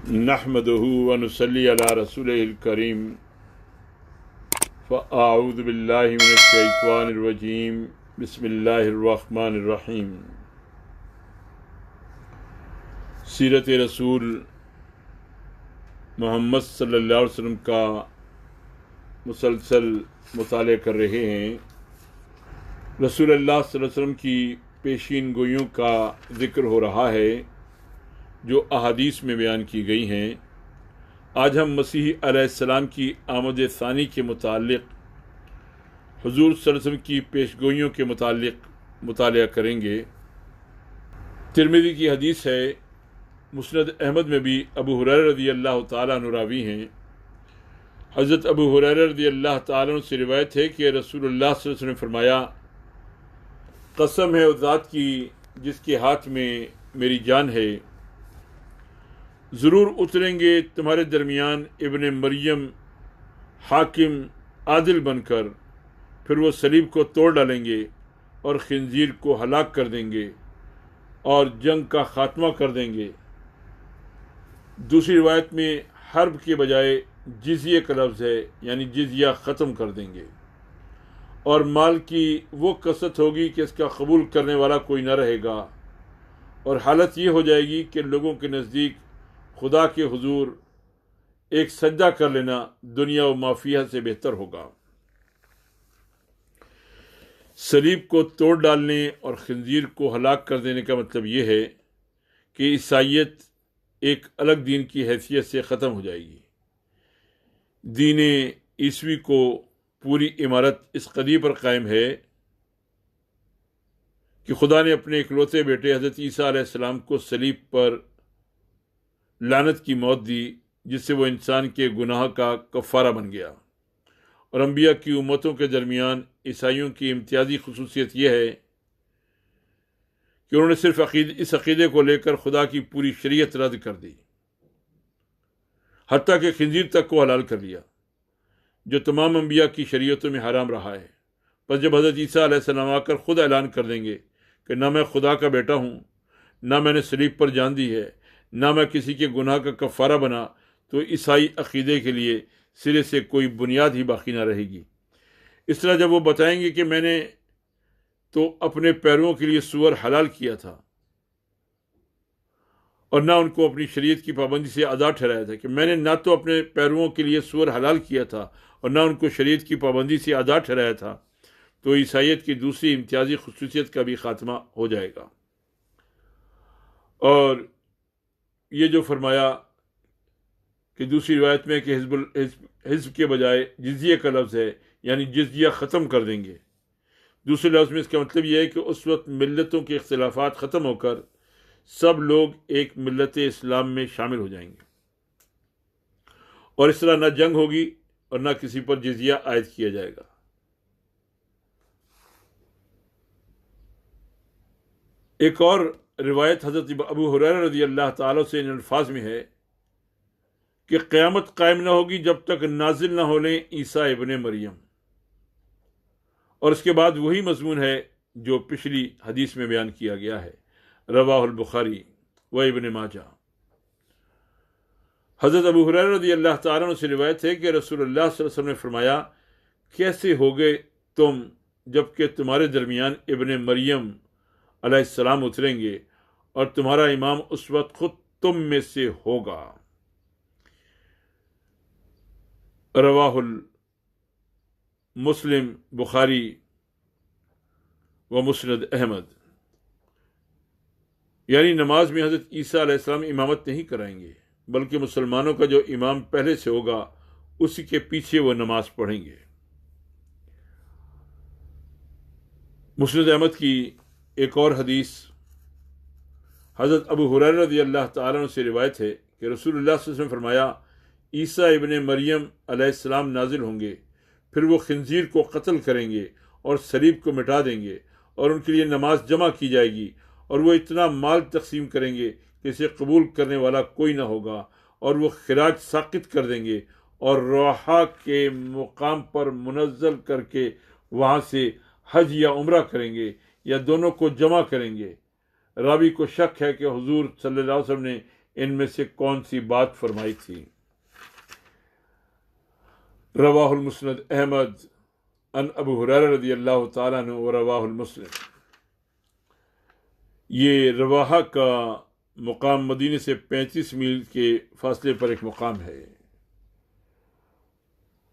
نحمده ونصلي على رسوله الكريم فأعوذ بالله من الشيطان الرجيم بسم الله الرحمن الرحیم۔ سیرت رسول محمد صلی اللہ علیہ وسلم کا مسلسل مطالعہ کر رہے ہیں۔ رسول اللہ صلی اللہ علیہ وسلم کی پیشین گوئیوں کا ذکر ہو رہا ہے جو احادیث میں بیان کی گئی ہیں۔ آج ہم مسیح علیہ السلام کی آمد ثانی کے متعلق حضور صلی اللہ علیہ وسلم کی پیشگوئیوں کے متعلق مطالعہ کریں گے۔ ترمذی کی حدیث ہے، مسند احمد میں بھی ابو ہریرہ رضی اللہ تعالیٰ عنہ راوی ہیں۔ حضرت ابو ہریرہ رضی اللہ تعالیٰ عنہ سے روایت ہے کہ رسول اللہ صلی اللہ علیہ وسلم نے فرمایا، قسم ہے اس ذات کی جس کے ہاتھ میں میری جان ہے، ضرور اتریں گے تمہارے درمیان ابن مریم حاکم عادل بن کر، پھر وہ صلیب کو توڑ ڈالیں گے اور خنزیر کو ہلاک کر دیں گے اور جنگ کا خاتمہ کر دیں گے۔ دوسری روایت میں حرب کے بجائے جزیہ کا لفظ ہے، یعنی جزیہ ختم کر دیں گے، اور مال کی وہ کثرت ہوگی کہ اس کا قبول کرنے والا کوئی نہ رہے گا، اور حالت یہ ہو جائے گی کہ لوگوں کے نزدیک خدا کے حضور ایک سجدہ کر لینا دنیا و مافیہ سے بہتر ہوگا۔ صلیب کو توڑ ڈالنے اور خنزیر کو ہلاک کر دینے کا مطلب یہ ہے کہ عیسائیت ایک الگ دین کی حیثیت سے ختم ہو جائے گی۔ دین عیسوی کو پوری عمارت اس قدی پر قائم ہے کہ خدا نے اپنے اکلوتے بیٹے حضرت عیسیٰ علیہ السلام کو صلیب پر لعنت کی موت دی، جس سے وہ انسان کے گناہ کا کفارہ بن گیا۔ اور انبیاء کی امتوں کے درمیان عیسائیوں کی امتیازی خصوصیت یہ ہے کہ انہوں نے صرف اس عقیدے کو لے کر خدا کی پوری شریعت رد کر دی، حتیٰ کہ خنزیر تک کو حلال کر لیا، جو تمام انبیاء کی شریعتوں میں حرام رہا ہے۔ پس جب حضرت عیسیٰ علیہ السلام آ کر خود اعلان کر دیں گے کہ نہ میں خدا کا بیٹا ہوں، نہ میں نے صلیب پر جان دی ہے، نہ میں کسی کے گناہ کا کفارہ بنا، تو عیسائی عقیدے کے لیے سرے سے کوئی بنیاد ہی باقی نہ رہے گی۔ اس طرح جب وہ بتائیں گے کہ میں نے تو اپنے پیرووں کے لیے سور حلال کیا تھا اور نہ ان کو اپنی شریعت کی پابندی سے آزاد ٹھہرایا تھا، کہ میں نے نہ تو اپنے پیرووں کے لیے سور حلال کیا تھا اور نہ ان کو شریعت کی پابندی سے آزاد ٹھہرایا تھا، تو عیسائیت کی دوسری امتیازی خصوصیت کا بھی خاتمہ ہو جائے گا۔ اور یہ جو فرمایا کہ دوسری روایت میں کہ حزب کے بجائے جزیہ کا لفظ ہے، یعنی جزیہ ختم کر دیں گے۔ دوسرے لفظ میں اس کا مطلب یہ ہے کہ اس وقت ملتوں کے اختلافات ختم ہو کر سب لوگ ایک ملت اسلام میں شامل ہو جائیں گے، اور اس طرح نہ جنگ ہوگی اور نہ کسی پر جزیہ عائد کیا جائے گا۔ ایک اور روایت حضرت ابو ہریرہ رضی اللہ تعالیٰ سے ان الفاظ میں ہے کہ قیامت قائم نہ ہوگی جب تک نازل نہ ہو لیں عیسیٰ ابن مریم، اور اس کے بعد وہی مضمون ہے جو پچھلی حدیث میں بیان کیا گیا ہے۔ رواہ البخاری و ابن ماجہ۔ حضرت ابو ہریرہ رضی اللہ تعالیٰ عنہ سے روایت ہے کہ رسول اللہ صلی اللہ علیہ وسلم نے فرمایا، کیسے ہوگے تم جب کہ تمہارے درمیان ابن مریم علیہ السلام اتریں گے اور تمہارا امام اس وقت خود تم میں سے ہوگا۔ رواہ مسلم، بخاری و مسند احمد۔ یعنی نماز میں حضرت عیسیٰ علیہ السلام امامت نہیں کرائیں گے، بلکہ مسلمانوں کا جو امام پہلے سے ہوگا اسی کے پیچھے وہ نماز پڑھیں گے۔ مسند احمد کی ایک اور حدیث حضرت ابو ہریرہ رضی اللہ تعالیٰ عنہ سے روایت ہے کہ رسول اللہ صلی اللہ علیہ وسلم نے فرمایا، عیسیٰ ابن مریم علیہ السلام نازل ہوں گے، پھر وہ خنزیر کو قتل کریں گے اور صلیب کو مٹا دیں گے، اور ان کے لیے نماز جمع کی جائے گی، اور وہ اتنا مال تقسیم کریں گے کہ اسے قبول کرنے والا کوئی نہ ہوگا، اور وہ خراج ساقط کر دیں گے اور روحا کے مقام پر منزل کر کے وہاں سے حج یا عمرہ کریں گے یا دونوں کو جمع کریں گے۔ راوی کو شک ہے کہ حضور صلی اللہ علیہ وسلم نے ان میں سے کون سی بات فرمائی تھی۔ رواہ المسند احمد ان ابو ہریرہ رضی اللہ تعالیٰ عنہ و رواہ المسلم۔ یہ رواحہ کا مقام مدینے سے 35 میل کے فاصلے پر ایک مقام ہے۔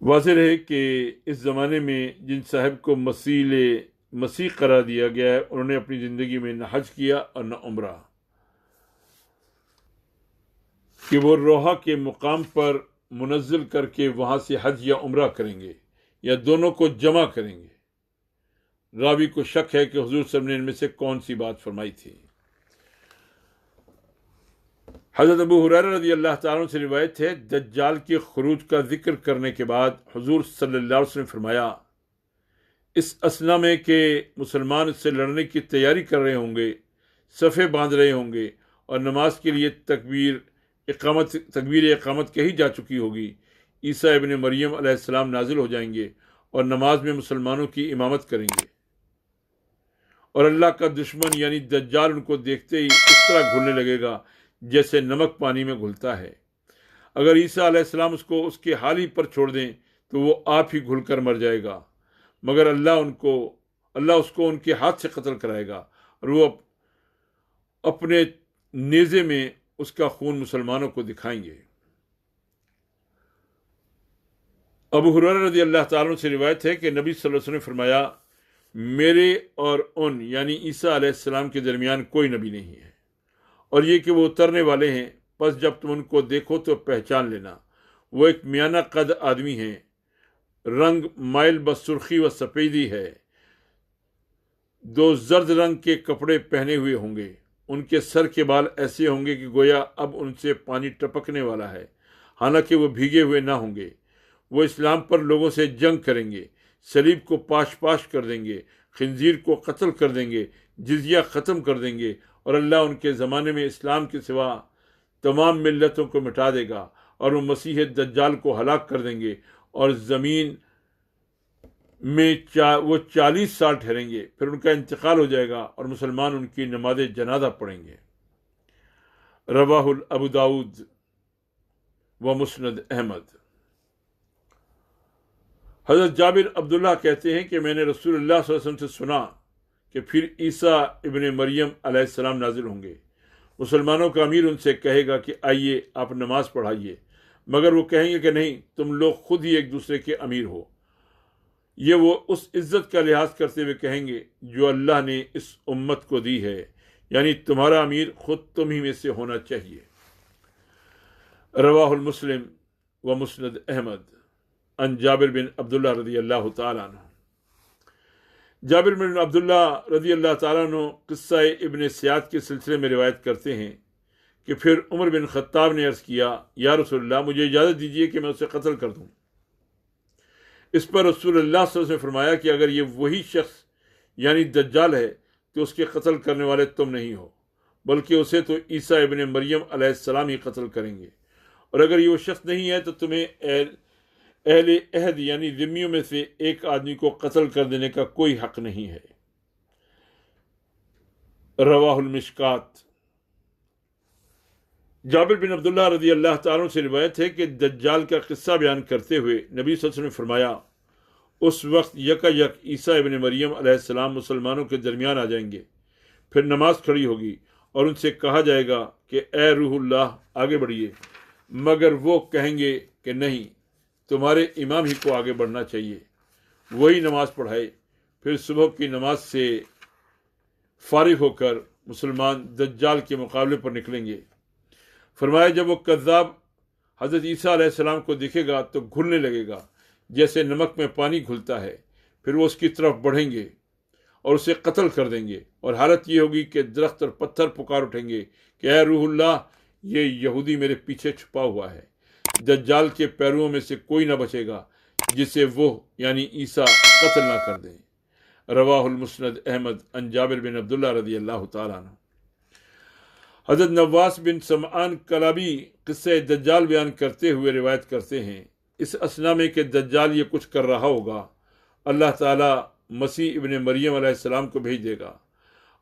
واضح ہے کہ اس زمانے میں جن صاحب کو مسیح قرار دیا گیا ہے انہوں نے اپنی زندگی میں نہ حج کیا اور نہ عمرہ، کہ وہ روحہ کے مقام پر منزل کر کے وہاں سے حج یا عمرہ کریں گے یا دونوں کو جمع کریں گے۔ راوی کو شک ہے کہ حضور صلی اللہ علیہ وسلم نے ان میں سے کون سی بات فرمائی تھی۔ حضرت ابو ہریرہ رضی اللہ تعالیٰ عنہ سے روایت ہے، دجال کے خروج کا ذکر کرنے کے بعد حضور صلی اللہ علیہ وسلم نے فرمایا، اس اثنا میں کہ مسلمان اس سے لڑنے کی تیاری کر رہے ہوں گے، صفیں باندھ رہے ہوں گے اور نماز کے لیے تکبیر اقامت کہی جا چکی ہوگی، عیسیٰ ابن مریم علیہ السلام نازل ہو جائیں گے اور نماز میں مسلمانوں کی امامت کریں گے، اور اللہ کا دشمن یعنی دجال ان کو دیکھتے ہی اس طرح گھلنے لگے گا جیسے نمک پانی میں گھلتا ہے۔ اگر عیسیٰ علیہ السلام اس کو اس کے حال ہی پر چھوڑ دیں تو وہ آپ ہی گھل کر مر جائے گا، مگر اللہ اس کو ان کے ہاتھ سے قتل کرائے گا اور وہ اپنے نیزے میں اس کا خون مسلمانوں کو دکھائیں گے۔ ابو ہریرہ رضی اللہ تعالیٰ عنہ سے روایت ہے کہ نبی صلی اللہ علیہ وسلم نے فرمایا، میرے اور ان یعنی عیسیٰ علیہ السلام کے درمیان کوئی نبی نہیں ہے، اور یہ کہ وہ اترنے والے ہیں، پس جب تم ان کو دیکھو تو پہچان لینا، وہ ایک میانہ قد آدمی ہیں، رنگ مائل بسرخی و سفیدی ہے، 2 زرد رنگ کے کپڑے پہنے ہوئے ہوں گے، ان کے سر کے بال ایسے ہوں گے کہ گویا اب ان سے پانی ٹپکنے والا ہے، حالانکہ وہ بھیگے ہوئے نہ ہوں گے۔ وہ اسلام پر لوگوں سے جنگ کریں گے، صلیب کو پاش کر دیں گے، خنزیر کو قتل کر دیں گے، جزیہ ختم کر دیں گے، اور اللہ ان کے زمانے میں اسلام کے سوا تمام ملتوں کو مٹا دے گا، اور وہ مسیح دجال کو ہلاک کر دیں گے، اور زمین میں وہ 40 سال ٹھہریں گے، پھر ان کا انتقال ہو جائے گا اور مسلمان ان کی نماز جنازہ پڑھیں گے۔ رواہ ابو داود و مسند احمد۔ حضرت جابر عبداللہ کہتے ہیں کہ میں نے رسول اللہ صلی اللہ علیہ وسلم سے سنا کہ پھر عیسیٰ ابن مریم علیہ السلام نازل ہوں گے، مسلمانوں کا امیر ان سے کہے گا کہ آئیے آپ نماز پڑھائیے، مگر وہ کہیں گے کہ نہیں، تم لوگ خود ہی ایک دوسرے کے امیر ہو۔ یہ وہ اس عزت کا لحاظ کرتے ہوئے کہیں گے جو اللہ نے اس امت کو دی ہے، یعنی تمہارا امیر خود تم ہی میں سے ہونا چاہیے۔ رواہ المسلم و مسند احمد ان جابر بن عبداللہ رضی اللہ تعالیٰ عنہ۔ جابر بن عبداللہ رضی اللہ تعالیٰ عنہ قصہ ابن سیاد کے سلسلے میں روایت کرتے ہیں کہ پھر عمر بن خطاب نے عرض کیا، یا رسول اللہ، مجھے اجازت دیجیے کہ میں اسے قتل کر دوں۔ اس پر رسول اللہ صلی اللہ علیہ وسلم نے فرمایا کہ اگر یہ وہی شخص یعنی دجال ہے تو اس کے قتل کرنے والے تم نہیں ہو، بلکہ اسے تو عیسیٰ ابن مریم علیہ السلام ہی قتل کریں گے، اور اگر یہ وہ شخص نہیں ہے تو تمہیں اہل عہد یعنی ذمیوں میں سے ایک آدمی کو قتل کر دینے کا کوئی حق نہیں ہے۔ رواہ المشکات۔ جابر بن عبداللہ رضی اللہ تعالیٰ عنہ سے روایت ہے کہ دجال کا قصہ بیان کرتے ہوئے نبی صلی اللہ علیہ وسلم نے فرمایا، اس وقت یک عیسیٰ ابن مریم علیہ السلام مسلمانوں کے درمیان آ جائیں گے، پھر نماز کھڑی ہوگی اور ان سے کہا جائے گا کہ اے روح اللہ آگے بڑھیے، مگر وہ کہیں گے کہ نہیں، تمہارے امام ہی کو آگے بڑھنا چاہیے، وہی نماز پڑھائے۔ پھر صبح کی نماز سے فارغ ہو کر مسلمان دجال کے مقابلے پر نکلیں گے۔ فرمایا جب وہ کذاب حضرت عیسیٰ علیہ السلام کو دیکھے گا تو گھلنے لگے گا جیسے نمک میں پانی گھلتا ہے، پھر وہ اس کی طرف بڑھیں گے اور اسے قتل کر دیں گے، اور حالت یہ ہوگی کہ درخت اور پتھر پکار اٹھیں گے کہ اے روح اللہ، یہ یہودی میرے پیچھے چھپا ہوا ہے۔ دجال کے پیرووں میں سے کوئی نہ بچے گا جسے وہ یعنی عیسیٰ قتل نہ کر دیں۔ رواہ المسند احمد ان جابر بن عبداللہ رضی اللہ تعالیٰ عنہ۔ حضرت نواس بن سمعان کلابی قصہ دجال بیان کرتے ہوئے روایت کرتے ہیں، اس اثنا میں کہ دجال یہ کچھ کر رہا ہوگا، اللہ تعالیٰ مسیح ابن مریم علیہ السلام کو بھیج دے گا،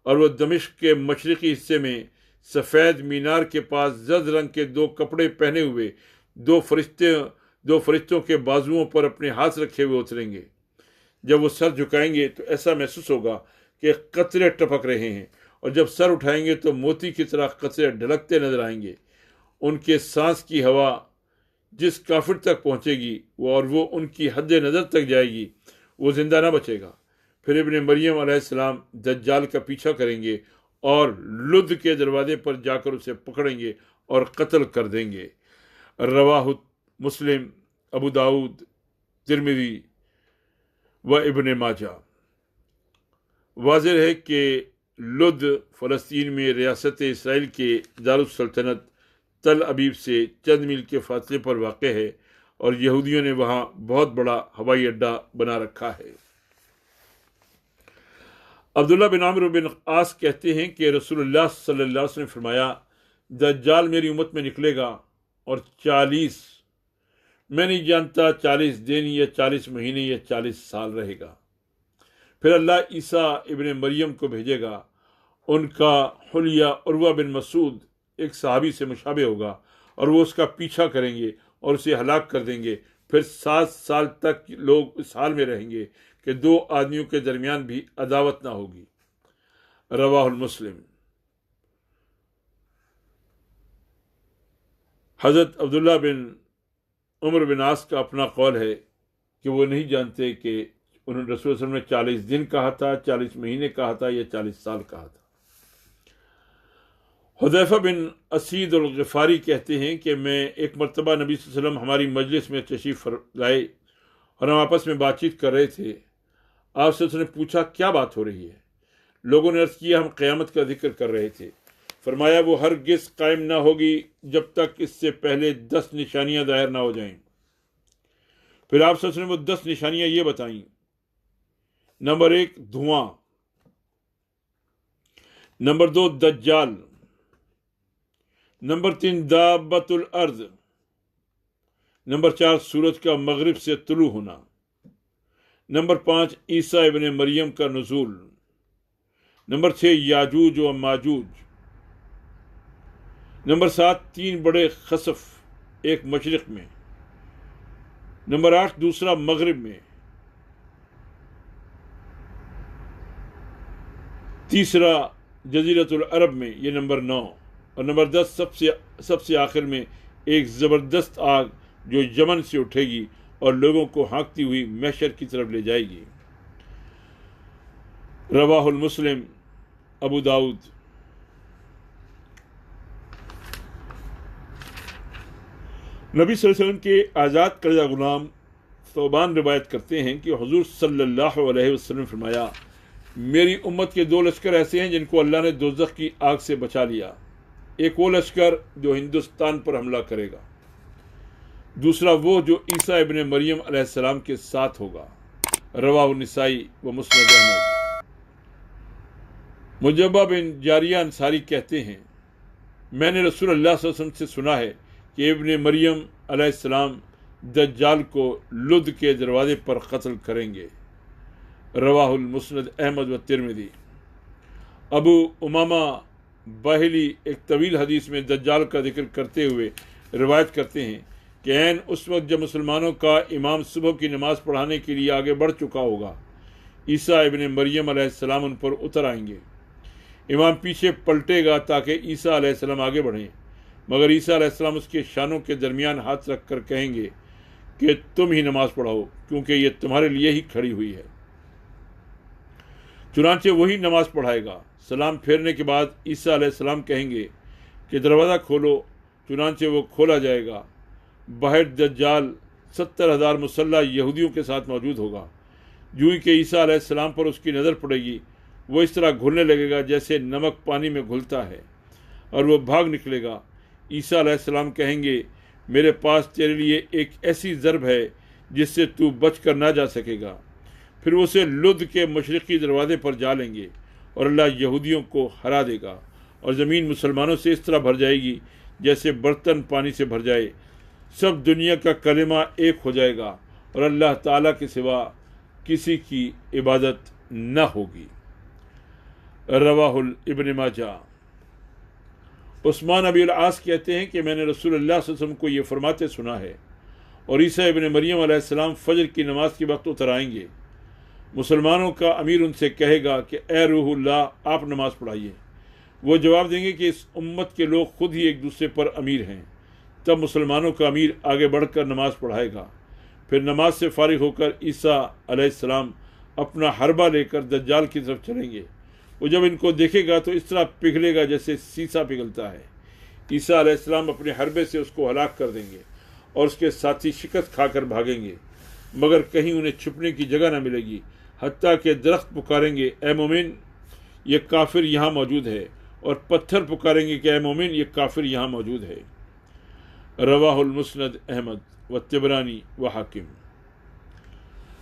اور وہ دمشق کے مشرقی حصے میں سفید مینار کے پاس زرد رنگ کے 2 کپڑے پہنے ہوئے 2 فرشتوں کے بازوؤں پر اپنے ہاتھ رکھے ہوئے اتریں گے۔ جب وہ سر جھکائیں گے تو ایسا محسوس ہوگا کہ قطرے ٹپک رہے ہیں، اور جب سر اٹھائیں گے تو موتی کی طرح قطرے ڈھلکتے نظر آئیں گے۔ ان کے سانس کی ہوا جس کافر تک پہنچے گی اور وہ ان کی حد نظر تک جائے گی، وہ زندہ نہ بچے گا۔ پھر ابن مریم علیہ السلام دجال کا پیچھا کریں گے اور لد کے دروازے پر جا کر اسے پکڑیں گے اور قتل کر دیں گے۔ رواہ مسلم، ابو داؤد، ترمذی و ابن ماجہ۔ واضح ہے کہ لد فلسطین میں ریاست اسرائیل کے دارالسلطنت تل ابیب سے چند میل کے فاصلے پر واقع ہے، اور یہودیوں نے وہاں بہت بڑا ہوائی اڈہ بنا رکھا ہے۔ عبداللہ بن عمرو بن عاص کہتے ہیں کہ رسول اللہ صلی اللہ علیہ وسلم نے فرمایا، دجال میری امت میں نکلے گا اور 40، میں نہیں جانتا 40 دن یا 40 مہینے یا 40 سال رہے گا۔ پھر اللہ عیسیٰ ابن مریم کو بھیجے گا، ان کا حلیہ عروہ بن مسعود ایک صحابی سے مشابہ ہوگا، اور وہ اس کا پیچھا کریں گے اور اسے ہلاک کر دیں گے۔ پھر 7 سال تک لوگ اس حال میں رہیں گے کہ 2 آدمیوں کے درمیان بھی عداوت نہ ہوگی۔ رواہ المسلم۔ حضرت عبداللہ بن عمر بن عاص کا اپنا قول ہے کہ وہ نہیں جانتے کہ انہوں نے رسول صلی اللہ علیہ وسلم نے 40 دن کہا تھا، 40 مہینے کہا تھا یا 40 سال کہا تھا۔ حذیفہ بن اسید الغفاری کہتے ہیں کہ میں ایک مرتبہ نبی صلی اللہ علیہ وسلم ہماری مجلس میں تشریف لائے اور ہم آپس میں بات چیت کر رہے تھے۔ آپ سے اس نے پوچھا کیا بات ہو رہی ہے؟ لوگوں نے عرض کیا ہم قیامت کا ذکر کر رہے تھے۔ فرمایا وہ ہرگز قائم نہ ہوگی جب تک اس سے پہلے 10 نشانیاں ظاہر نہ ہو جائیں۔ پھر آپ نے وہ 10 نشانیاں یہ بتائیں: نمبر 1 دھواں، نمبر 2 دجال، نمبر 3 دابۃ الارض، نمبر 4 سورج کا مغرب سے طلوع ہونا، نمبر 5 عیسیٰ ابن مریم کا نزول، نمبر 6 یاجوج و ماجوج، نمبر 7 3 بڑے خسف، ایک مشرق میں، نمبر 8 دوسرا مغرب میں، تیسرا جزیرۃ العرب میں، یہ نمبر 9، اور نمبر 10 سب سے آخر میں ایک زبردست آگ جو یمن سے اٹھے گی اور لوگوں کو ہانکتی ہوئی محشر کی طرف لے جائے گی۔ رواہ المسلم، ابو داؤد۔ نبی صلی اللہ علیہ وسلم کے آزاد کردہ غلام ثوبان روایت کرتے ہیں کہ حضور صلی اللہ علیہ وسلم فرمایا، میری امت کے 2 لشکر ایسے ہیں جن کو اللہ نے دوزخ کی آگ سے بچا لیا۔ ایک وہ لشکر جو ہندوستان پر حملہ کرے گا، دوسرا وہ جو عیسیٰ ابن مریم علیہ السلام کے ساتھ ہوگا۔ رواہ النسائی و مسند احمد۔ مجبہ بن جاریہ انصاری کہتے ہیں میں نے رسول اللہ صلی اللہ علیہ وسلم سے سنا ہے کہ ابن مریم علیہ السلام دجال کو لد کے دروازے پر قتل کریں گے۔ رواہ المسند احمد و ترمذی۔ ابو امامہ باہلی ایک طویل حدیث میں دجال کا ذکر کرتے ہوئے روایت کرتے ہیں کہ عین اس وقت جب مسلمانوں کا امام صبح کی نماز پڑھانے کے لیے آگے بڑھ چکا ہوگا، عیسیٰ ابن مریم علیہ السلام ان پر اتر آئیں گے۔ امام پیچھے پلٹے گا تاکہ عیسیٰ علیہ السلام آگے بڑھیں، مگر عیسیٰ علیہ السلام اس کے شانوں کے درمیان ہاتھ رکھ کر کہیں گے کہ تم ہی نماز پڑھاؤ کیونکہ یہ تمہارے لیے ہی کھڑی ہوئی ہے۔ چنانچہ وہی نماز پڑھائے گا۔ سلام پھیرنے کے بعد عیسیٰ علیہ السلام کہیں گے کہ دروازہ کھولو، چنانچہ وہ کھولا جائے گا۔ باہر دجال 70,000 مسلح یہودیوں کے ساتھ موجود ہوگا۔ جو ہی کہ عیسیٰ علیہ السلام پر اس کی نظر پڑے گی، وہ اس طرح گھلنے لگے گا جیسے نمک پانی میں گھلتا ہے، اور وہ بھاگ نکلے گا۔ عیسیٰ علیہ السلام کہیں گے میرے پاس تیرے لیے ایک ایسی ضرب ہے جس سے تو بچ کر نہ جا سکے گا۔ پھر وہ اسے لد کے مشرقی دروازے پر جا لیں گے اور اللہ یہودیوں کو ہرا دے گا، اور زمین مسلمانوں سے اس طرح بھر جائے گی جیسے برتن پانی سے بھر جائے۔ سب دنیا کا کلمہ ایک ہو جائے گا اور اللہ تعالیٰ کے سوا کسی کی عبادت نہ ہوگی۔ رواہ ابن ماجہ۔ عثمان ابی العاص کہتے ہیں کہ میں نے رسول اللہ صلی اللہ علیہ وسلم کو یہ فرماتے سنا ہے، اور عیسیٰ ابن مریم علیہ السلام فجر کی نماز کے وقت اتر آئیں گے، مسلمانوں کا امیر ان سے کہے گا کہ اے روح اللہ آپ نماز پڑھائیے، وہ جواب دیں گے کہ اس امت کے لوگ خود ہی ایک دوسرے پر امیر ہیں، تب مسلمانوں کا امیر آگے بڑھ کر نماز پڑھائے گا، پھر نماز سے فارغ ہو کر عیسیٰ علیہ السلام اپنا حربہ لے کر دجال کی طرف چلیں گے، وہ جب ان کو دیکھے گا تو اس طرح پگھلے گا جیسے سیسا پگھلتا ہے، عیسیٰ علیہ السلام اپنے حربے سے اس کو ہلاک کر دیں گے اور اس کے ساتھی شکست کھا کر بھاگیں گے، مگر کہیں انہیں چھپنے کی جگہ نہ ملے گی، حتیٰ کہ درخت پکاریں گے اے مومن یہ کافر یہاں موجود ہے، اور پتھر پکاریں گے کہ اے مومن یہ کافر یہاں موجود ہے۔ رواہ المسند احمد و طبرانی و حاکم۔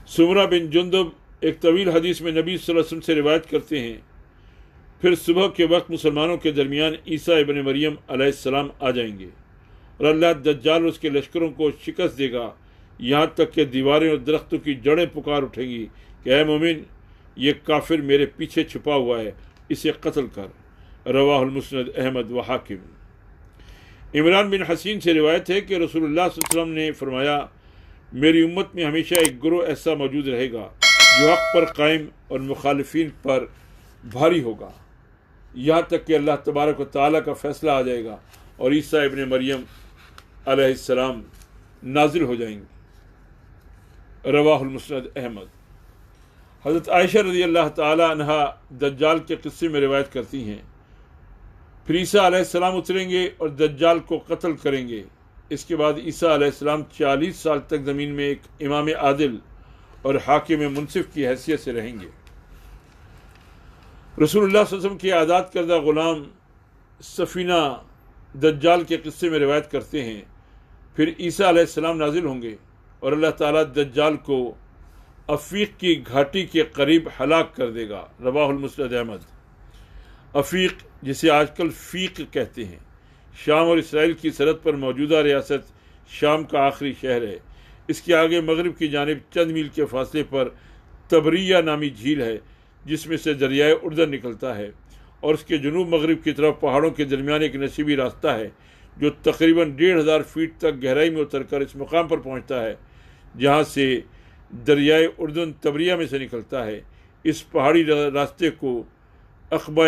سمرہ بن جندب ایک طویل حدیث میں نبی صلی اللہ علیہ وسلم سے روایت کرتے ہیں، پھر صبح کے وقت مسلمانوں کے درمیان عیسیٰ ابن مریم علیہ السلام آ جائیں گے، اور اللہ دجال اس کے لشکروں کو شکست دے گا، یہاں تک کہ دیواریں اور درختوں کی جڑیں پکار اٹھیں گی کہ اے مومن یہ کافر میرے پیچھے چھپا ہوا ہے، اسے قتل کر۔ رواہ المسند احمد و حاکم۔ عمران بن حسین سے روایت ہے کہ رسول اللہ صلی اللہ علیہ وسلم نے فرمایا، میری امت میں ہمیشہ ایک گروہ ایسا موجود رہے گا جو حق پر قائم اور مخالفین پر بھاری ہوگا، یہاں تک کہ اللہ تبارک و تعالیٰ کا فیصلہ آ جائے گا اور عیسیٰ ابن مریم علیہ السلام نازل ہو جائیں گے۔ رواہ المسند احمد۔ حضرت عائشہ رضی اللہ تعالی عنہا دجال کے قصے میں روایت کرتی ہیں، پھر عیسیٰ علیہ السلام اتریں گے اور دجال کو قتل کریں گے، اس کے بعد عیسیٰ علیہ السلام 40 سال تک زمین میں ایک امام عادل اور حاکم منصف کی حیثیت سے رہیں گے۔ رسول اللہ صلی اللہ علیہ وسلم کے آزاد کردہ غلام سفینہ دجال کے قصے میں روایت کرتے ہیں، پھر عیسیٰ علیہ السلام نازل ہوں گے اور اللہ تعالیٰ دجال کو افیق کی گھاٹی کے قریب ہلاک کر دے گا۔ رواہ المسند احمد۔ افیق جسے آج کل فیق کہتے ہیں، شام اور اسرائیل کی سرحد پر موجودہ ریاست شام کا آخری شہر ہے، اس کے آگے مغرب کی جانب چند میل کے فاصلے پر تبریہ نامی جھیل ہے جس میں سے دریائے اردن نکلتا ہے، اور اس کے جنوب مغرب کی طرف پہاڑوں کے درمیان ایک نصیبی راستہ ہے جو تقریباً 1500 فیٹ تک گہرائی میں اتر کر اس مقام پر پہنچتا ہے جہاں سے دریائے اردن تبریہ میں سے نکلتا ہے۔ اس پہاڑی راستے کو عقبہ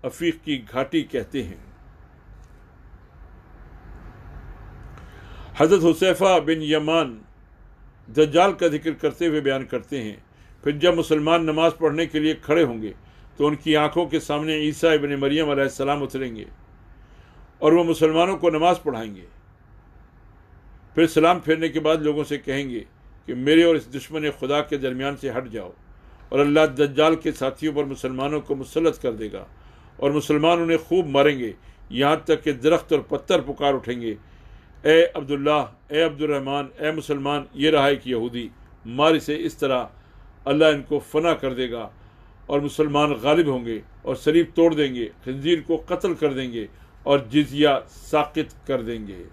افیق کی گھاٹی کہتے ہیں۔ حضرت حذیفہ بن یمان دجال کا ذکر کرتے ہوئے بیان کرتے ہیں، پھر جب مسلمان نماز پڑھنے کے لیے کھڑے ہوں گے تو ان کی آنکھوں کے سامنے عیسیٰ ابن مریم علیہ السلام اتریں گے اور وہ مسلمانوں کو نماز پڑھائیں گے، پھر سلام پھیرنے کے بعد لوگوں سے کہیں گے کہ میرے اور اس دشمن خدا کے درمیان سے ہٹ جاؤ، اور اللہ دجال کے ساتھیوں پر مسلمانوں کو مسلط کر دے گا اور مسلمان انہیں خوب ماریں گے، یہاں تک کہ درخت اور پتھر پکار اٹھیں گے، اے عبداللہ، اے عبد الرحمن، اے مسلمان، یہ رہا ایک یہودی، مار اسے۔ اس طرح اللہ ان کو فنا کر دے گا اور مسلمان غالب ہوں گے اور صلیب توڑ دیں گے، خنزیر کو قتل کر دیں گے اور جزیہ ساقط کر دیں گے۔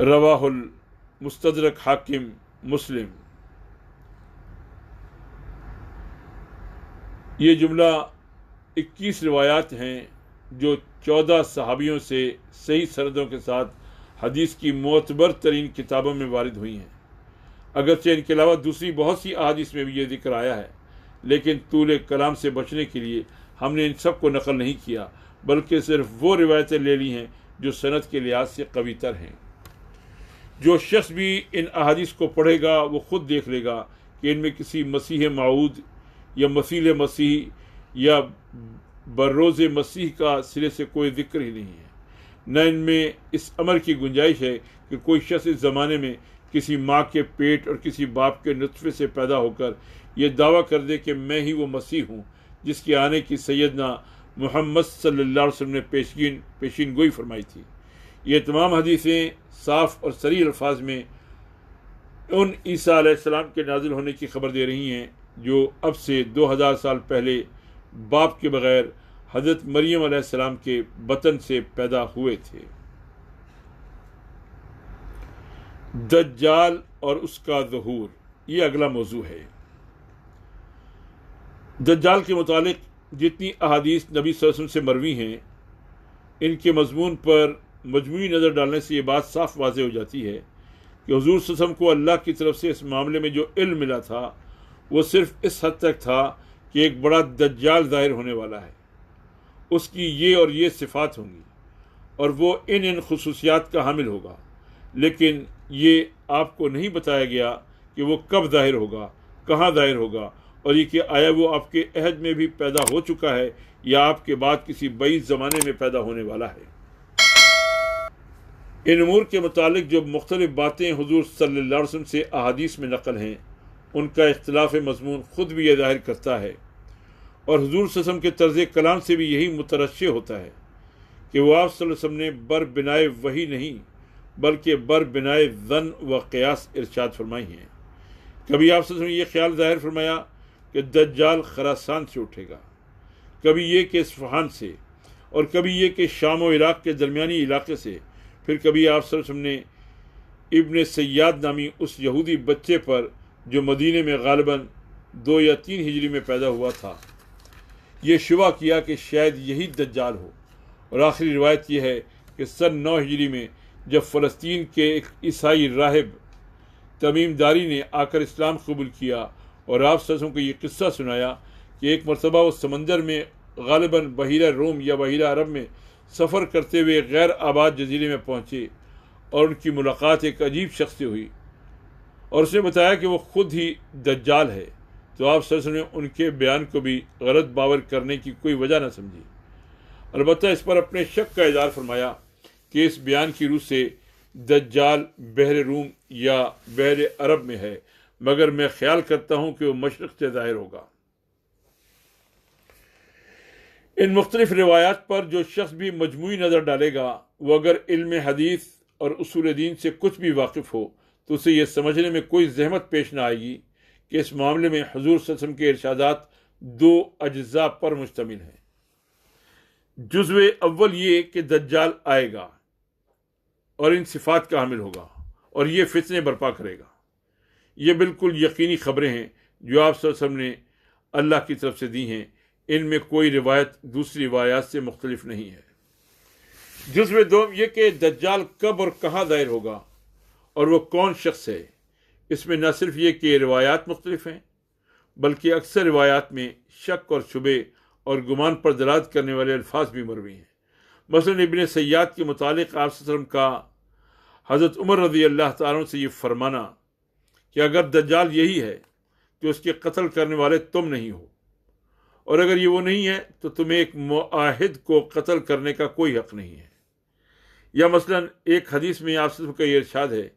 رواہ المستدرک حاکم مسلم۔ یہ جملہ 21 روایات ہیں جو 14 صحابیوں سے صحیح سندوں کے ساتھ حدیث کی معتبر ترین کتابوں میں وارد ہوئی ہیں، اگرچہ ان کے علاوہ دوسری بہت سی احادیث میں بھی یہ ذکر آیا ہے، لیکن طول کلام سے بچنے کے لیے ہم نے ان سب کو نقل نہیں کیا، بلکہ صرف وہ روایتیں لے لی ہیں جو سند کے لحاظ سے قوی تر ہیں۔ جو شخص بھی ان احادیث کو پڑھے گا وہ خود دیکھ لے گا کہ ان میں کسی مسیح موعود یا مثیل مسیح یا بروز مسیح کا سرے سے کوئی ذکر ہی نہیں ہے، نہ ان میں اس امر کی گنجائش ہے کہ کوئی شخص اس زمانے میں کسی ماں کے پیٹ اور کسی باپ کے نطفے سے پیدا ہو کر یہ دعویٰ کر دے کہ میں ہی وہ مسیح ہوں جس کے آنے کی سیدنا محمد صلی اللہ علیہ وسلم نے پیشین گوئی فرمائی تھی۔ یہ تمام حدیثیں صاف اور صریح الفاظ میں ان عیسیٰ علیہ السلام کے نازل ہونے کی خبر دے رہی ہیں جو اب سے 2000 سال پہلے باپ کے بغیر حضرت مریم علیہ السلام کے بطن سے پیدا ہوئے تھے۔ دجال اور اس کا ظہور، یہ اگلا موضوع ہے۔ دجال کے متعلق جتنی احادیث نبی صلی اللہ علیہ وسلم سے مروی ہیں ان کے مضمون پر مجموعی نظر ڈالنے سے یہ بات صاف واضح ہو جاتی ہے کہ حضور صلی اللہ علیہ وسلم کو اللہ کی طرف سے اس معاملے میں جو علم ملا تھا وہ صرف اس حد تک تھا کہ ایک بڑا دجال ظاہر ہونے والا ہے، اس کی یہ اور یہ صفات ہوں گی اور وہ ان خصوصیات کا حامل ہوگا، لیکن یہ آپ کو نہیں بتایا گیا کہ وہ کب ظاہر ہوگا، کہاں ظاہر ہوگا، اور یہ کہ آیا وہ آپ کے عہد میں بھی پیدا ہو چکا ہے یا آپ کے بعد کسی بعید زمانے میں پیدا ہونے والا ہے۔ ان امور کے متعلق جو مختلف باتیں حضور صلی اللہ علیہ وسلم سے احادیث میں نقل ہیں ان کا اختلاف مضمون خود بھی یہ ظاہر کرتا ہے، اور حضور صلی اللہ علیہ وسلم کے طرز کلام سے بھی یہی مترشح ہوتا ہے کہ وہ آپ صلی اللہ علیہ وسلم نے بر بنائے وحی نہیں بلکہ بر بنائے ظن و قیاس ارشاد فرمائی ہیں۔ کبھی آپ صلی اللہ علیہ وسلم نے یہ خیال ظاہر فرمایا کہ دجال خراسان سے اٹھے گا، کبھی یہ کہ اصفہان سے، اور کبھی یہ کہ شام و عراق کے درمیانی علاقے سے، پھر کبھی آپ صلی اللہ علیہ وسلم نے ابن سیاد نامی اس یہودی بچے پر جو مدینے میں غالباً 2 یا 3 ہجری میں پیدا ہوا تھا یہ شبہ کیا کہ شاید یہی دجال ہو، اور آخری روایت یہ ہے کہ سن 9 ہجری میں جب فلسطین کے ایک عیسائی راہب تمیم داری نے آ کر اسلام قبول کیا اور آپ صلی اللہ علیہ وسلم کو یہ قصہ سنایا کہ ایک مرتبہ وہ سمندر میں غالباً بحیرہ روم یا بحیرہ عرب میں سفر کرتے ہوئے غیر آباد جزیرے میں پہنچے اور ان کی ملاقات ایک عجیب شخص سے ہوئی اور اس نے بتایا کہ وہ خود ہی دجال ہے، تو آپ صلی اللہ علیہ وسلم نے ان کے بیان کو بھی غلط باور کرنے کی کوئی وجہ نہ سمجھی، البتہ اس پر اپنے شک کا اظہار فرمایا کہ اس بیان کی روح سے دجال بحر روم یا بحر عرب میں ہے، مگر میں خیال کرتا ہوں کہ وہ مشرق سے ظاہر ہوگا۔ ان مختلف روایات پر جو شخص بھی مجموعی نظر ڈالے گا وہ اگر علم حدیث اور اصول دین سے کچھ بھی واقف ہو تو اسے یہ سمجھنے میں کوئی زحمت پیش نہ آئے گی کہ اس معاملے میں حضور صلی اللہ علیہ وسلم کے ارشادات 2 اجزاء پر مشتمل ہیں۔ جزو اول یہ کہ دجال آئے گا اور ان صفات کا حامل ہوگا اور یہ فتنے برپا کرے گا۔ یہ بالکل یقینی خبریں ہیں جو آپ صلی اللہ علیہ وسلم نے اللہ کی طرف سے دی ہیں، ان میں کوئی روایت دوسری روایات سے مختلف نہیں ہے۔ جزو دوم یہ کہ دجال کب اور کہاں ظاہر ہوگا اور وہ کون شخص ہے، اس میں نہ صرف یہ کہ روایات مختلف ہیں بلکہ اکثر روایات میں شک اور شبے اور گمان پر دلالت کرنے والے الفاظ بھی مروی ہیں۔ مثلا ابن سیاد کے متعلق آپ صلی اللہ علیہ وسلم کا حضرت عمر رضی اللہ تعالیٰ عنہ سے یہ فرمانا کہ اگر دجال یہی ہے تو اس کے قتل کرنے والے تم نہیں ہو، اور اگر یہ وہ نہیں ہے تو تمہیں ایک معاہد کو قتل کرنے کا کوئی حق نہیں ہے۔ یا مثلا ایک حدیث میں آپ سے کا یہ ارشاد ہے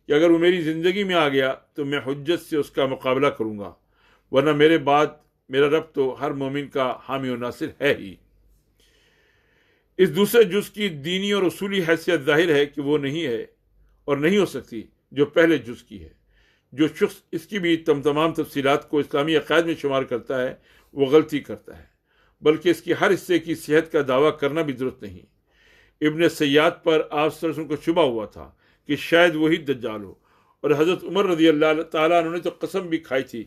کہ اگر وہ میری زندگی میں آ گیا تو میں حجت سے اس کا مقابلہ کروں گا، ورنہ میرے بعد میرا رب تو ہر مومن کا حامی و ناصر ہے ہی۔ اس دوسرے جز کی دینی اور اصولی حیثیت ظاہر ہے کہ وہ نہیں ہے اور نہیں ہو سکتی جو پہلے جز کی ہے۔ جو شخص اس کی بھی تمام تفصیلات کو اسلامی عقائد میں شمار کرتا ہے وہ غلطی کرتا ہے، بلکہ اس کی ہر حصے کی صحت کا دعویٰ کرنا بھی درست نہیں۔ ابن سیاد پر آپ صلی اللہ علیہ وسلم کو شبہ ہوا تھا کہ شاید وہی دجال ہو، اور حضرت عمر رضی اللہ تعالیٰ عنہ نے تو قسم بھی کھائی تھی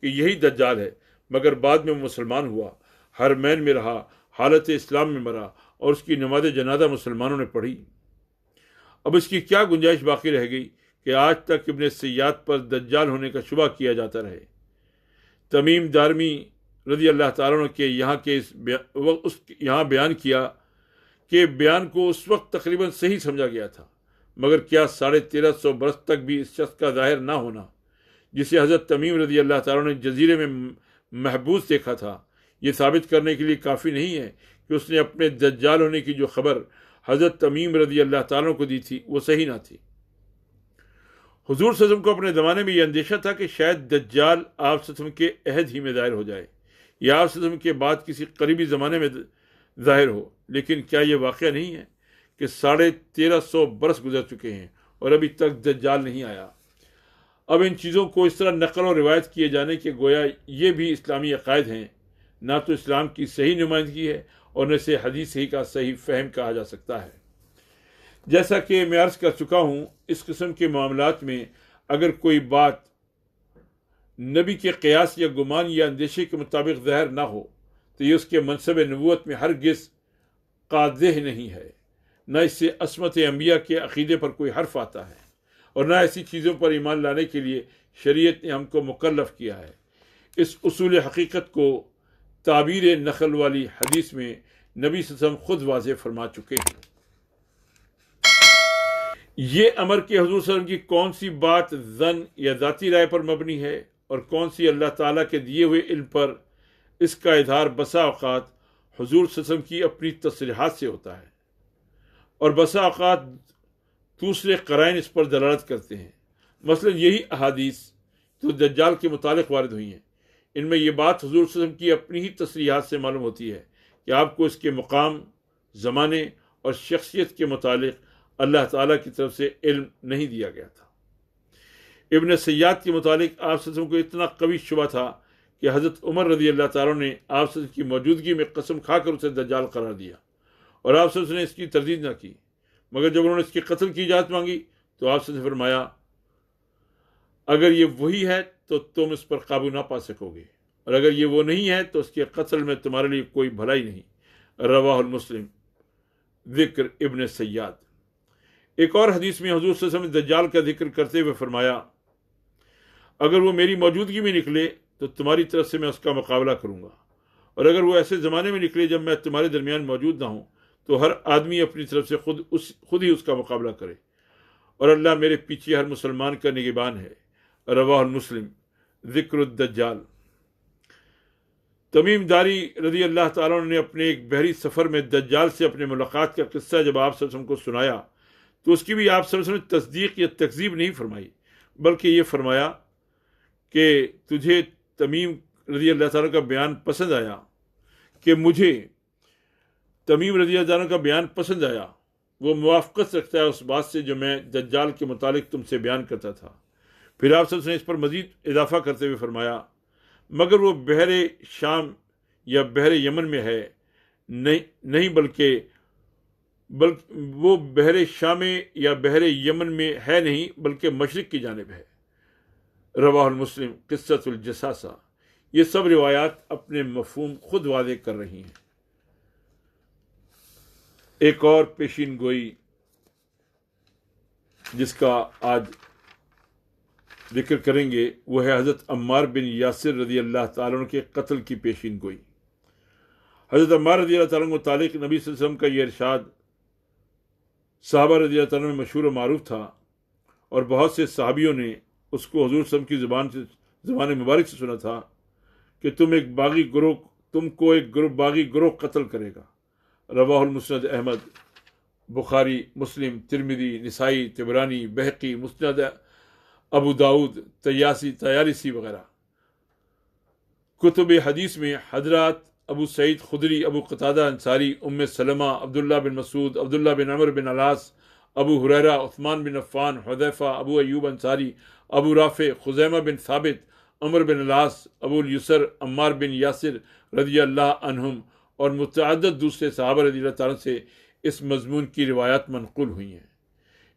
کہ یہی دجال ہے، مگر بعد میں وہ مسلمان ہوا، حرمین میں رہا، حالت اسلام میں مرا، اور اس کی نماز جنازہ مسلمانوں نے پڑھی۔ اب اس کی کیا گنجائش باقی رہ گئی کہ آج تک ابن سیاد پر دجال ہونے کا شبہ کیا جاتا رہے۔ تمیم دارمی رضی اللہ تعالیٰ عنہ کے یہاں بیان کیا کہ بیان کو اس وقت تقریباً صحیح سمجھا گیا تھا، مگر کیا 1350 برس تک بھی اس شخص کا ظاہر نہ ہونا جسے حضرت تمیم رضی اللہ تعالیٰ نے جزیرے میں محبوس دیکھا تھا یہ ثابت کرنے کے لیے کافی نہیں ہے کہ اس نے اپنے دجال ہونے کی جو خبر حضرت تمیم رضی اللہ تعالیٰ کو دی تھی وہ صحیح نہ تھی۔ حضور صلی اللہ علیہ وسلم کو اپنے زمانے میں یہ اندیشہ تھا کہ شاید دجال آپ صلی اللہ علیہ وسلم کے عہد ہی میں ظاہر ہو جائے یا آپ صلی اللہ علیہ وسلم کے بعد کسی قریبی زمانے میں ظاہر ہو، لیکن کیا یہ واقعہ نہیں ہے کہ 1350 برس گزر چکے ہیں اور ابھی تک دجال نہیں آیا؟ اب ان چیزوں کو اس طرح نقل و روایت کیے جانے کے گویا یہ بھی اسلامی عقائد ہیں، نہ تو اسلام کی صحیح نمائندگی ہے اور نہ اسے حدیث ہی کا صحیح فہم کہا جا سکتا ہے۔ جیسا کہ میں عرض کر چکا ہوں، اس قسم کے معاملات میں اگر کوئی بات نبی کے قیاس یا گمان یا اندیشے کے مطابق ظاہر نہ ہو تو یہ اس کے منصب نبوت میں ہرگز قادح نہیں ہے، نہ اس سے عصمت انبیاء کے عقیدے پر کوئی حرف آتا ہے، اور نہ ایسی چیزوں پر ایمان لانے کے لیے شریعت نے ہم کو مکلف کیا ہے۔ اس اصول حقیقت کو تعبیر نخل والی حدیث میں نبی صلی اللہ علیہ وسلم خود واضح فرما چکے ہیں۔ یہ امر کہ حضور صلی اللہ علیہ وسلم کی کون سی بات ظن یا ذاتی رائے پر مبنی ہے اور کون سی اللہ تعالیٰ کے دیے ہوئے علم پر، اس کا اظہار بسا اوقات حضور صلی اللہ علیہ وسلم کی اپنی تصریحات سے ہوتا ہے، اور بسا اوقات دوسرے قرائن اس پر دلالت کرتے ہیں۔ مثلا یہی احادیث جو دجال کے متعلق وارد ہوئی ہیں، ان میں یہ بات حضور صلی اللہ علیہ وسلم کی اپنی ہی تصریحات سے معلوم ہوتی ہے کہ آپ کو اس کے مقام، زمانے اور شخصیت کے متعلق اللہ تعالیٰ کی طرف سے علم نہیں دیا گیا تھا۔ ابن سیاد کے متعلق آپ صلی اللہ علیہ وسلم کو اتنا قوی شبہ تھا کہ حضرت عمر رضی اللہ تعالیٰ نے آپ صلی اللہ علیہ وسلم کی موجودگی میں قسم کھا کر اسے دجال قرار دیا، اور آپ صلی اللہ علیہ وسلم نے اس کی تردید نہ کی، مگر جب انہوں نے اس کے قتل کی اجازت مانگی تو آپ صلی اللہ علیہ وسلم نے فرمایا اگر یہ وہی ہے تو تم اس پر قابو نہ پا سکو گے، اور اگر یہ وہ نہیں ہے تو اس کے قتل میں تمہارے لیے کوئی بھلائی نہیں۔ رواہ المسلم، ذکر ابن سیاد۔ ایک اور حدیث میں حضور صلی اللہ علیہ وسلم نے دجال کا ذکر کرتے ہوئے فرمایا اگر وہ میری موجودگی میں نکلے تو تمہاری طرف سے میں اس کا مقابلہ کروں گا، اور اگر وہ ایسے زمانے میں نکلے جب میں تمہارے درمیان موجود نہ ہوں تو ہر آدمی اپنی طرف سے خود ہی اس کا مقابلہ کرے، اور اللہ میرے پیچھے ہر مسلمان کا نگہبان ہے۔ رواہ المسلم، ذکر الدجال۔ تمیم داری رضی اللہ تعالیٰ نے اپنے ایک بحری سفر میں دجال سے اپنے ملاقات کا قصہ جب آپ صلی اللہ علیہ وسلم کو سنایا تو اس کی بھی آپ صلی اللہ علیہ وسلم نے تصدیق یا تکذیب نہیں فرمائی، بلکہ یہ فرمایا کہ تجھے تمیم رضی اللہ تعالیٰ کا بیان پسند آیا، کہ مجھے تمیم رضی اللہ عنہ کا بیان پسند آیا، وہ موافقت رکھتا ہے اس بات سے جو میں دجال کے متعلق تم سے بیان کرتا تھا۔ پھر آپ صلی اللہ علیہ وسلم نے اس پر مزید اضافہ کرتے ہوئے فرمایا مگر وہ بحر شام یا بحر یمن میں ہے نہیں بلکہ وہ بحر شام یا بحر یمن میں ہے نہیں بلکہ مشرق کی جانب ہے۔ رواہ المسلم، قصۃ الجساسہ۔ یہ سب روایات اپنے مفہوم خود واضح کر رہی ہیں۔ ایک اور پیشین گوئی جس کا آج ذکر کریں گے وہ ہے حضرت عمار بن یاسر رضی اللہ تعالیٰ عنہ کے قتل کی پیشین گوئی۔ حضرت عمار رضی اللہ تعالیٰ عنہ متعلق نبی صلی اللہ علیہ وسلم کا یہ ارشاد صحابہ رضی اللہ تعالیٰ عنہ میں مشہور و معروف تھا، اور بہت سے صحابیوں نے اس کو حضور صلی اللہ علیہ وسلم کی زبان مبارک سے سنا تھا کہ تم کو ایک باغی گروہ قتل کرے گا۔ رواہ المسند احمد، بخاری، مسلم، ترمذی، نسائی، طبرانی، بہقی، مسند ابو داود، طیالسی وغیرہ کتب حدیث میں حضرات ابو سعید خدری، ابو قتادہ انصاری، ام سلمہ، عبداللہ بن مسعود، عبداللہ بن عمر بن العاص، ابو ہریرہ، عثمان بن عفان، حذیفہ، ابو ایوب انصاری، ابو رافع، خزیمہ بن ثابت، عمر بن العاص، ابو الیسر، عمار بن یاسر رضی اللہ عنہم اور متعدد دوسرے صحابہ رضی اللہ تعالیٰ سے اس مضمون کی روایات منقول ہوئی ہیں۔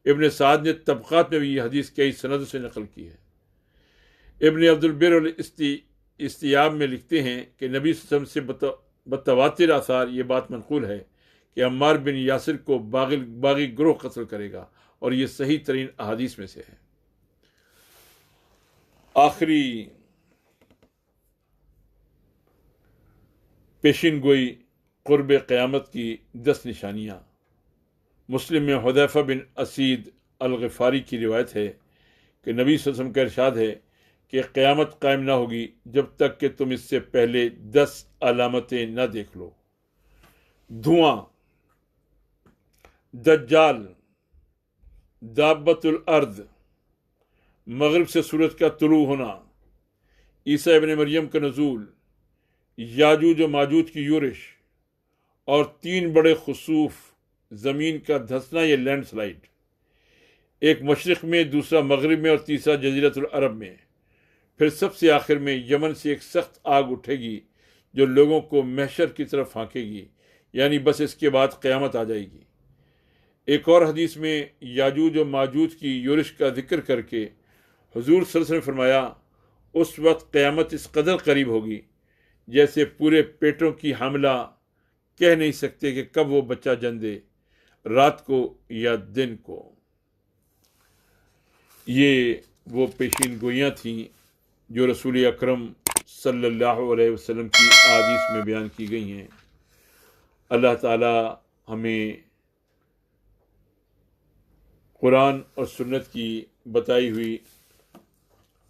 ابن سعد نے طبقات میں بھی یہ حدیث کئی سندوں سے نقل کی ہے۔ ابن عبد البر الاستیاب میں لکھتے ہیں کہ نبی صلی اللہ علیہ وسلم سے بتواتر آثار یہ بات منقول ہے کہ عمار بن یاسر کو باغی گروہ قتل کرے گا، اور یہ صحیح ترین احادیث میں سے ہے۔ آخری پیشین گوئی قرب قیامت کی 10 نشانیاں۔ مسلم میں حذیفہ بن اسید الغفاری کی روایت ہے کہ نبی صلی اللہ علیہ وسلم کا ارشاد ہے کہ قیامت قائم نہ ہوگی جب تک کہ تم اس سے پہلے 10 علامتیں نہ دیکھ لو: دھواں، دجال، دابت الارض، مغرب سے سورج کا طلوع ہونا، عیسیٰ ابن مریم کا نزول، یاجوج و ماجوج کی یورش، اور 3 بڑے خسوف، زمین کا دھنسنا یا لینڈ سلائیڈ، ایک مشرق میں، دوسرا مغرب میں اور تیسرا جزیرۃ العرب میں۔ پھر سب سے آخر میں یمن سے ایک سخت آگ اٹھے گی جو لوگوں کو محشر کی طرف پھانکے گی، یعنی بس اس کے بعد قیامت آ جائے گی۔ ایک اور حدیث میں یاجوج و ماجوج کی یورش کا ذکر کر کے حضور صلی اللہ علیہ وسلم نے فرمایا اس وقت قیامت اس قدر قریب ہوگی جیسے پورے پیٹوں کی حاملہ کہہ نہیں سکتے کہ کب وہ بچہ جن دے، رات کو یا دن کو۔ یہ وہ پیشین گوئیاں تھیں جو رسول اکرم صلی اللہ علیہ وسلم کی احادیث میں بیان کی گئی ہیں۔ اللہ تعالی ہمیں قرآن اور سنت کی بتائی ہوئی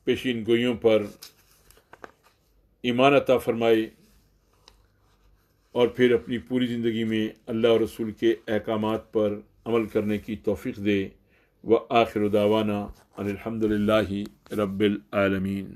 پیشین گوئیوں پر ایمان عطا فرمائے، اور پھر اپنی پوری زندگی میں اللہ اور رسول کے احکامات پر عمل کرنے کی توفیق دے۔ وآخر دعوانا ان الحمد للہ رب العالمین۔